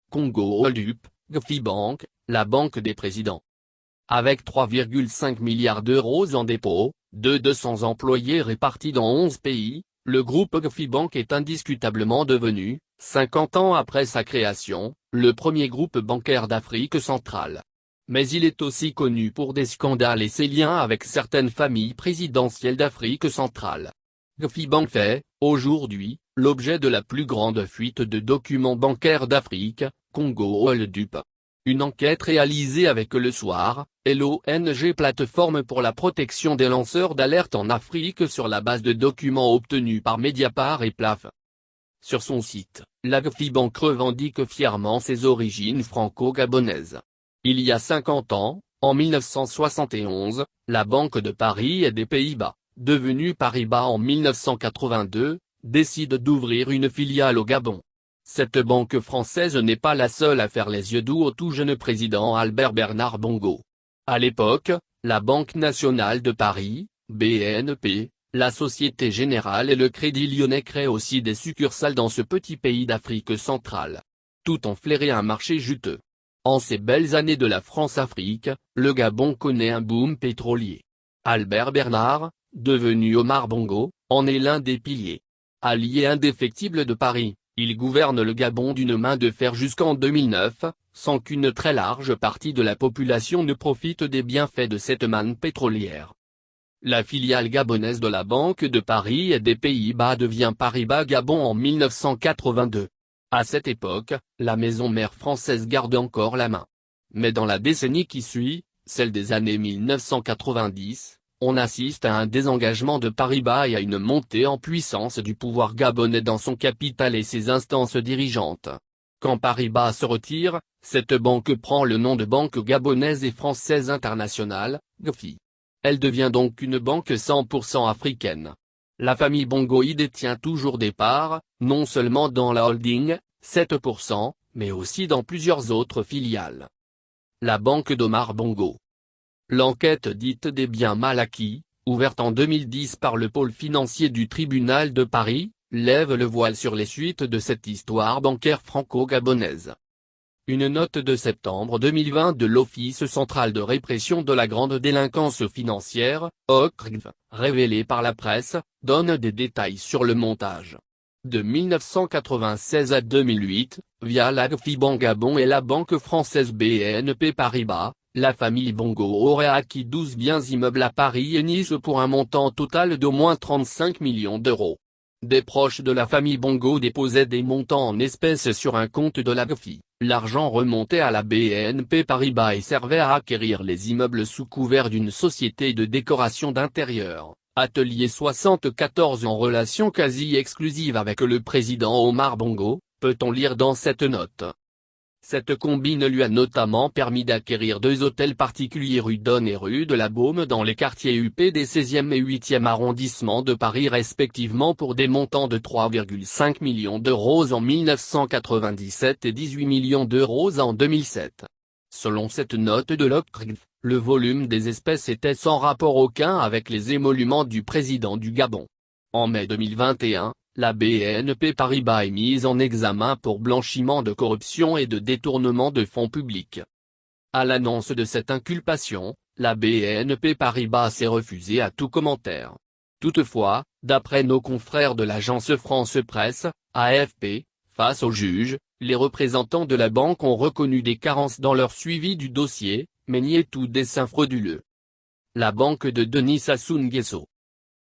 Congo Hold'Up, GFI Bank, la banque des présidents. Avec 3,5 milliards d'euros en dépôt, 200 employés répartis dans 11 pays, le groupe GFI Bank est indiscutablement devenu, 50 ans après sa création, le premier groupe bancaire d'Afrique centrale. Mais il est aussi connu pour des scandales et ses liens avec certaines familles présidentielles d'Afrique centrale. GFI Bank fait, aujourd'hui, l'objet de la plus grande fuite de documents bancaires d'Afrique, Congo Hold'Up. Une enquête réalisée avec Le Soir, et l'ONG Plateforme pour la protection des lanceurs d'alerte en Afrique sur la base de documents obtenus par Mediapart et PLAF. Sur son site, la GFI Bank revendique fièrement ses origines franco-gabonaises. Il y a 50 ans, en 1971, la Banque de Paris et des Pays-Bas, devenue Paribas en 1982, décide d'ouvrir une filiale au Gabon. Cette banque française n'est pas la seule à faire les yeux doux au tout jeune président Albert Bernard Bongo. À l'époque, la Banque nationale de Paris, BNP, la Société Générale et le Crédit Lyonnais créent aussi des succursales dans ce petit pays d'Afrique centrale. Tout ont flairé un marché juteux. En ces belles années de la France-Afrique, le Gabon connaît un boom pétrolier. Albert Bernard, devenu Omar Bongo, en est l'un des piliers. Allié indéfectible de Paris, il gouverne le Gabon d'une main de fer jusqu'en 2009, sans qu'une très large partie de la population ne profite des bienfaits de cette manne pétrolière. La filiale gabonaise de la Banque de Paris et des Pays-Bas devient Paribas Gabon en 1982. À cette époque, la maison mère française garde encore la main. Mais dans la décennie qui suit, celle des années 1990, on assiste à un désengagement de Paribas et à une montée en puissance du pouvoir gabonais dans son capital et ses instances dirigeantes. Quand Paribas se retire, cette banque prend le nom de Banque gabonaise et française internationale, GFI. Elle devient donc une banque 100% africaine. La famille Bongo y détient toujours des parts, non seulement dans la holding, 7%, mais aussi dans plusieurs autres filiales. La banque d'Omar Bongo. L'enquête dite des biens mal acquis, ouverte en 2010 par le pôle financier du tribunal de Paris, lève le voile sur les suites de cette histoire bancaire franco-gabonaise. Une note de septembre 2020 de l'Office central de répression de la grande délinquance financière, OCRIF, révélée par la presse, donne des détails sur le montage. De 1996 à 2008, via la GFI Bank Gabon et la banque française BNP Paribas, la famille Bongo aurait acquis 12 biens immeubles à Paris et Nice pour un montant total d'au moins 35 millions d'euros. Des proches de la famille Bongo déposaient des montants en espèces sur un compte de la GFI. L'argent remontait à la BNP Paribas et servait à acquérir les immeubles sous couvert d'une société de décoration d'intérieur, Atelier 74 en relation quasi exclusive avec le président Omar Bongo, peut-on lire dans cette note. Cette combine lui a notamment permis d'acquérir 2 hôtels particuliers rue Donne et rue de la Baume dans les quartiers UP des 16e et 8e arrondissements de Paris respectivement pour des montants de 3,5 millions d'euros en 1997 et 18 millions d'euros en 2007. Selon cette note de l'OCRIF, le volume des espèces était sans rapport aucun avec les émoluments du président du Gabon. En mai 2021, la BNP Paribas est mise en examen pour blanchiment de corruption et de détournement de fonds publics. À l'annonce de cette inculpation, la BNP Paribas s'est refusée à tout commentaire. Toutefois, d'après nos confrères de l'agence France Presse, AFP, face au juge, les représentants de la banque ont reconnu des carences dans leur suivi du dossier, mais nié tout dessein frauduleux. La banque de Denis Sassou Nguesso.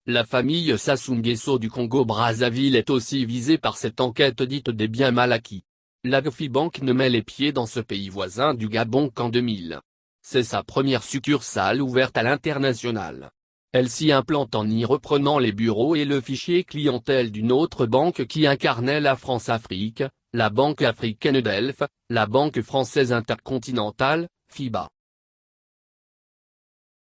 La famille Sassou Nguesso du Congo-Brazzaville est aussi visée par cette enquête dite des biens mal acquis. La GFI Bank ne met les pieds dans ce pays voisin du Gabon qu'en 2000. C'est sa première succursale ouverte à l'international. Elle s'y implante en y reprenant les bureaux et le fichier clientèle d'une autre banque qui incarnait la France-Afrique, la Banque africaine d'Elf, la Banque française intercontinentale, FIBA.